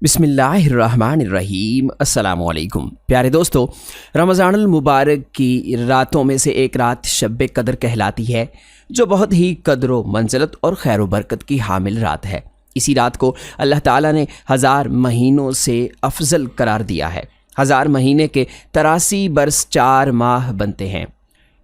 बिस्मिल्लाहिर्रहमानिर्रहीम। अस्सलामु अलैकुम प्यारे दोस्तों, रमज़ान मुबारक की रातों में से एक रात शब कदर कहलाती है, जो बहुत ही कदर व मंज़लत और खैर व बरकत की हामिल रात है। इसी रात को अल्लाह ताला ने हज़ार महीनों से अफजल करार दिया है। हज़ार महीने के 83 बरस 4 माह बनते हैं,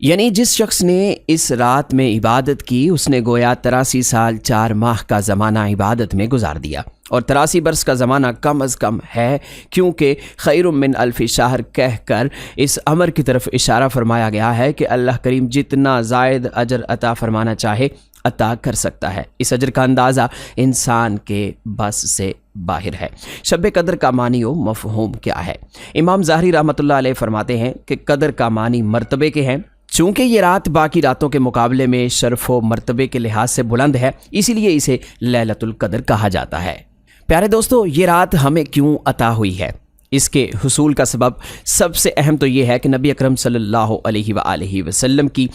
यानी जिस शख्स ने इस रात में इबादत की उसने गोया 83 साल 4 माह का ज़माना इबादत में गुजार दिया। और 83 बरस का ज़माना कम अज़ कम है, क्योंकि खैरुम मिन अल्फ़ि शहर कह कर इस अमर की तरफ इशारा फरमाया गया है कि अल्लाह करीम जितना ज़ायद अजर अता फरमाना चाहे अता कर सकता है। इस अजर का अंदाज़ा इंसान के बस से बाहर है। शब कदर का मानी व मफ़हूम क्या है? इमाम ज़ाहरी रहमतुल्लाह अलैह फरमाते हैं कि कदर का मानी मर्तबे के हैं। चूँकि ये रात बाकी रातों के मुकाबले में शर्फ़ व मर्तबे के लिहाज से बुलंद है, इसीलिए इसे लैलतुल कदर कहा जाता है। प्यारे दोस्तों, ये रात हमें क्यों अता हुई है? इसके हुसूल का सबब सबसे अहम तो ये है कि नबी अकरम सल्लल्लाहु अलैहि वसल्लम की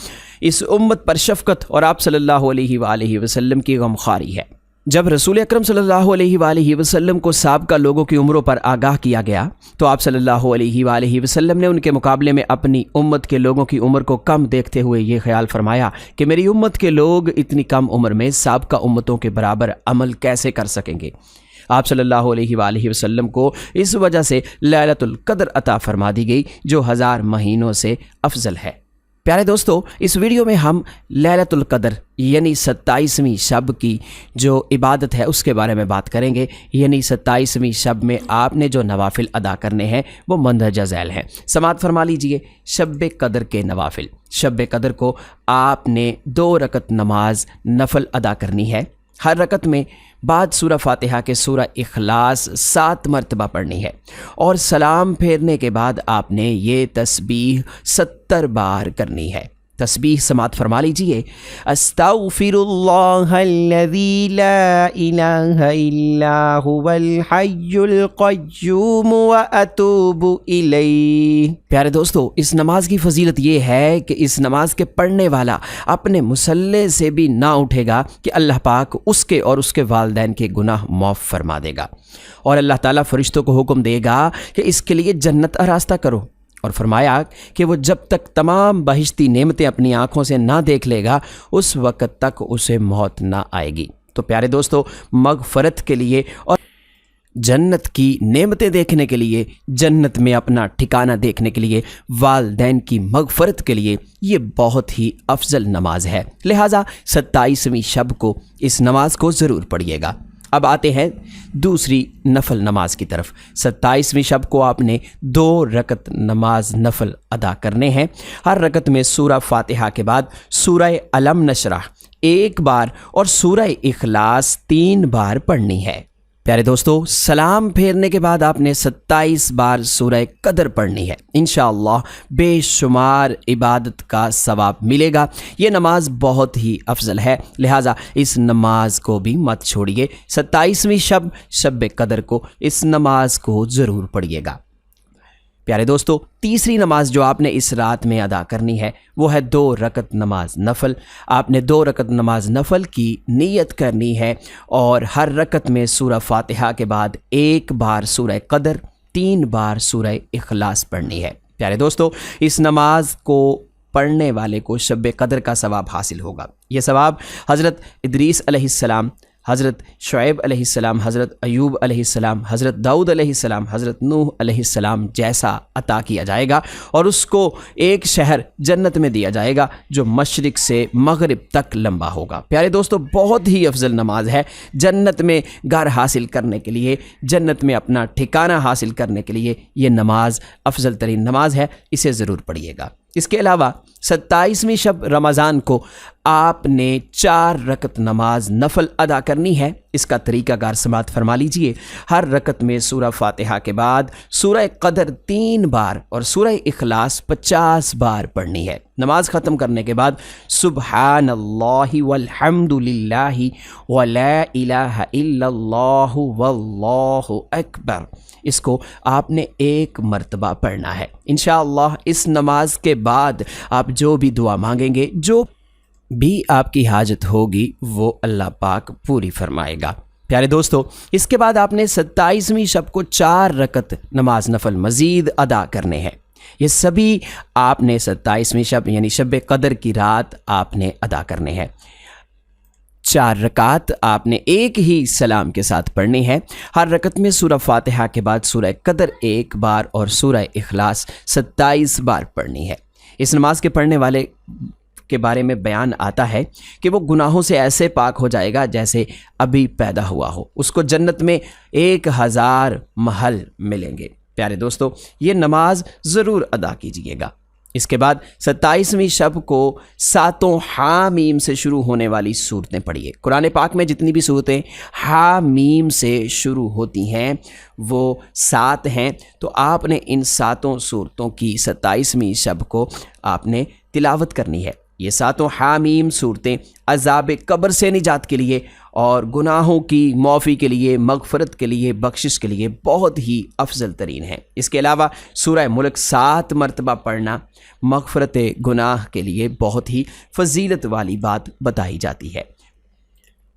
इस उम्मत पर शफ़क़त और आप सल्लल्लाहु अलैहि वसल्लम की गमख़ारी है। जब रसूल अकरम सल्लल्लाहु अलैहि वसल्लम को साबिक़ा लोगों की उम्रों पर आगाह किया गया, तो आप सल्लल्लाहु अलैहि वसल्लम ने उनके मुकाबले में अपनी उम्मत के लोगों की उम्र को कम देखते हुए ये ख्याल फरमाया कि मेरी उम्मत के लोग इतनी कम उम्र में साबिक़ा उम्मतों के बराबर अमल कैसे कर सकेंगे। आप सल्लल्लाहु अलैहि वसल्लम को इस वजह से लैलतुल कदर अता फरमा दी गई, जो 1000 महीनों से अफजल है। प्यारे दोस्तों, इस वीडियो में हम लैलतुल कदर यानी 27वीं शब की जो इबादत है उसके बारे में बात करेंगे। यानी 27वीं शब में आपने जो नवाफिल अदा करने हैं वो मंदरजा झैल हैं। समात फरमा लीजिए शब कदर के नवाफिल। शब कदर को आपने 2 रकत नमाज नफल अदा करनी है। हर रकत में बाद सूरह फातिहा के सूरह इखलास 7 मरतबा पढ़नी है, और सलाम फेरने के बाद आपने ये तस्बीह 70 बार करनी है। तस्बीह समात फरमा लीजिए, अस्तग़फिरुल्लाहल्लज़ी ला इलाहा इल्ला हुवल हय्युल क़य्यूम व अतूबु इलैह। प्यारे दोस्तों, इस नमाज की फजीलत ये है कि इस नमाज के पढ़ने वाला अपने मुसल्ले से भी ना उठेगा कि अल्लाह पाक उसके और उसके वालिदैन के गुनाह माफ़ फरमा देगा, और अल्लाह ताला फरिश्तों को हुक्म देगा कि इसके लिए जन्नत आरास्ता करो। और फरमाया कि वो जब तक तमाम बहिश्ती नेमतें अपनी आँखों से ना देख लेगा उस वक़्त तक उसे मौत ना आएगी। तो प्यारे दोस्तों, मग़फ़रत के लिए और जन्नत की नेमतें देखने के लिए, जन्नत में अपना ठिकाना देखने के लिए, वालिदैन की मग़फ़रत के लिए ये बहुत ही अफजल नमाज है। लिहाजा 27वीं शब को इस नमाज को ज़रूर पढ़िएगा। अब आते हैं दूसरी नफल नमाज की तरफ। 27वीं शब को आपने 2 रकत नमाज नफल अदा करने हैं। हर रकत में सूरह फातिहा के बाद सूरह अलम नशरह 1 बार और सूरह इखलास 3 बार पढ़नी है। प्यारे दोस्तों, सलाम फेरने के बाद आपने 27 बार सूरह कदर पढ़नी है। इंशाअल्लाह बेशुमार इबादत का सवाब मिलेगा। ये नमाज बहुत ही अफजल है, लिहाजा इस नमाज को भी मत छोड़िए। 27वीं शब कदर को इस नमाज को ज़रूर पढ़िएगा। प्यारे दोस्तों, तीसरी नमाज जो आपने इस रात में अदा करनी है वो है 2 रकत नमाज नफल। आपने 2 रकत नमाज नफल की नीयत करनी है, और हर रकत में सूरह फातिहा के बाद 1 बार सूरह कदर, 3 बार सूरह इखलास पढ़नी है। प्यारे दोस्तों, इस नमाज को पढ़ने वाले को शब कदर का सवाब हासिल होगा। ये सवाब हज़रत इदरीस अलैहिस्सलाम, हज़रत शुएब अलैहिस्सलाम, हज़रत अयूब अलैहिस्सलाम, हज़रत दाऊद अलैहिस्सलाम, हज़रत नूह अलैहिस्सलाम जैसा अता किया जाएगा, और उसको एक शहर जन्नत में दिया जाएगा जो मशरिक़ से मग़रिब तक लंबा होगा। प्यारे दोस्तों, बहुत ही अफजल नमाज है। जन्नत में घर हासिल करने के लिए, जन्नत में अपना ठिकाना हासिल करने के लिए ये नमाज अफजल तरीन नमाज है। इसे ज़रूर पढ़िएगा। इसके अलावा 27वीं शब रमज़ान को आपने 4 रकत नमाज नफल अदा करनी है। इसका तरीक़ाकार समात फरमा लीजिए। हर रकत में सूरह फातिहा के बाद सूरह कदर 3 बार और सूरह इखलास 50 बार पढ़नी है। नमाज ख़त्म करने के बाद सुब्हानल्लाहि वल्हम्दुलिल्लाहि वला इलाहा इल्लल्लाहु वल्लाहु अकबर, इसको आपने 1 मरतबा पढ़ना है। इंशाअल्लाह इस नमाज के बाद आप जो भी दुआ मांगेंगे, जो भी आपकी हाजत होगी, वो अल्लाह पाक पूरी फरमाएगा। پیارے دوستو، اس کے بعد آپ نے 27ویں شب کو 4 رکعت نماز نفل مزید ادا کرنے ہیں۔ یہ سبھی آپ نے 27ویں شب یعنی شب قدر کی رات آپ نے ادا کرنے ہیں۔ 4 رکعت آپ نے ایک ہی سلام کے ساتھ پڑھنی ہے۔ ہر رکعت میں سورہ فاتحہ کے بعد سورہ قدر 1 بار اور سورہ اخلاص 27 بار پڑھنی ہے۔ اس نماز کے پڑھنے والے کے بارے میں بیان آتا ہے کہ وہ گناہوں سے ایسے پاک ہو جائے گا جیسے ابھی پیدا ہوا ہو۔ اس کو جنت میں 1000 محل ملیں گے۔ پیارے دوستو، یہ نماز ضرور ادا کیجئے گا۔ اس کے بعد 27ویں شب کو 7 حامیم سے شروع ہونے والی صورتیں پڑھیے۔ قرآن پاک میں جتنی بھی صورتیں حامیم سے شروع ہوتی ہیں وہ 7 ہیں، تو آپ نے ان 7 صورتوں کی 27ویں شب کو آپ نے تلاوت کرنی ہے۔ یہ 7 حامیم صورتیں عذاب قبر سے نجات کے لیے اور گناہوں کی معافی کے لیے، مغفرت کے لیے، بخشش کے لیے بہت ہی افضل ترین ہیں۔ اس کے علاوہ سورہ ملک 7 مرتبہ پڑھنا مغفرت گناہ کے لیے بہت ہی فضیلت والی بات بتائی جاتی ہے۔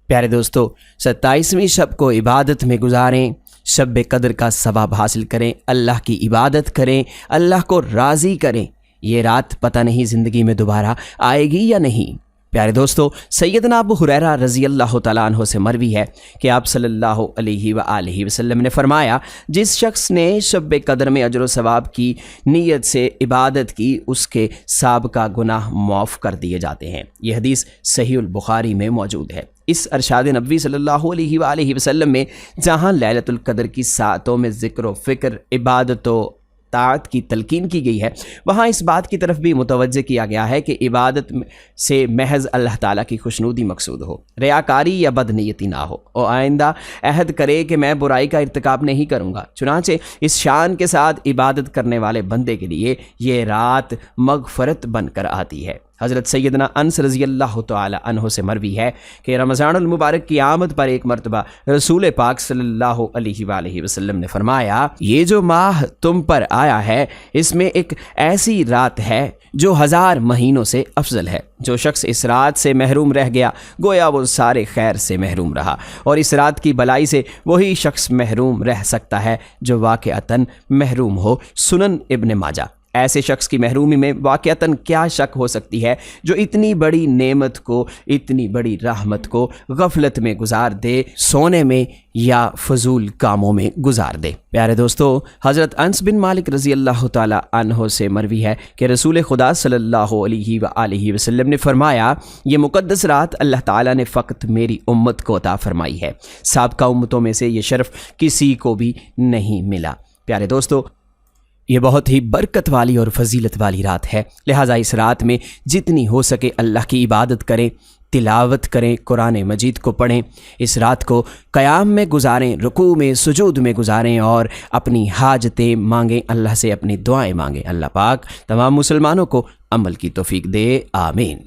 پیارے دوستو، 27ویں شب کو عبادت میں گزاریں، شب قدر کا ثواب حاصل کریں، اللہ کی عبادت کریں، اللہ کو راضی کریں۔ یہ رات پتہ نہیں زندگی میں دوبارہ آئے گی یا نہیں۔ پیارے دوستو، سیدنا ابو ہریرہ رضی اللہ تعالیٰ عنہ سے مروی ہے کہ آپ صلی اللہ علیہ وآلہ وسلم نے فرمایا، جس شخص نے شب قدر میں اجر و ثواب کی نیت سے عبادت کی، اس کے سابقہ گناہ معاف کر دیے جاتے ہیں۔ یہ حدیث صحیح البخاری میں موجود ہے۔ اس ارشاد نبوی صلی اللہ علیہ وآلہ وسلم میں جہاں لیلۃ القدر کی ساعتوں میں ذکر و فکر، عبادت و طاعت کی تلقین کی گئی ہے، وہاں اس بات کی طرف بھی متوجہ کیا گیا ہے کہ عبادت سے محض اللہ تعالیٰ کی خوشنودی مقصود ہو، ریاکاری یا بدنیتی نہ ہو، اور آئندہ عہد کرے کہ میں برائی کا ارتکاب نہیں کروں گا۔ چنانچہ اس شان کے ساتھ عبادت کرنے والے بندے کے لیے یہ رات مغفرت بن کر آتی ہے۔ حضرت سیدنا انس رضی اللہ تعالی عنہ سے مروی ہے کہ رمضان المبارک کی آمد پر ایک مرتبہ رسول پاک صلی اللہ علیہ وآلہ وسلم نے فرمایا، یہ جو ماہ تم پر آیا ہے اس میں ایک ایسی رات ہے جو 1000 مہینوں سے افضل ہے۔ جو شخص اس رات سے محروم رہ گیا گویا وہ سارے خیر سے محروم رہا، اور اس رات کی بلائی سے وہی شخص محروم رہ سکتا ہے جو واقعتاً محروم ہو۔ سنن ابن ماجہ۔ ایسے شخص کی محرومی میں واقعتاً کیا شک ہو سکتی ہے جو اتنی بڑی نعمت کو، اتنی بڑی رحمت کو غفلت میں گزار دے، سونے میں یا فضول کاموں میں گزار دے۔ پیارے دوستو، حضرت انس بن مالک رضی اللہ تعالی عنہ سے مروی ہے کہ رسول خدا صلی اللہ علیہ وآلہ وسلم نے فرمایا، یہ مقدس رات اللہ تعالیٰ نے فقط میری امت کو عطا فرمائی ہے، سابقہ امتوں میں سے یہ شرف کسی کو بھی نہیں ملا۔ پیارے دوستو، یہ بہت ہی برکت والی اور فضیلت والی رات ہے، لہٰذا اس رات میں جتنی ہو سکے اللہ کی عبادت کریں، تلاوت کریں، قرآن مجید کو پڑھیں، اس رات کو قیام میں گزاریں، رکوع میں، سجود میں گزاریں اور اپنی حاجتیں مانگیں، اللہ سے اپنی دعائیں مانگیں۔ اللہ پاک تمام مسلمانوں کو عمل کی توفیق دے، آمین۔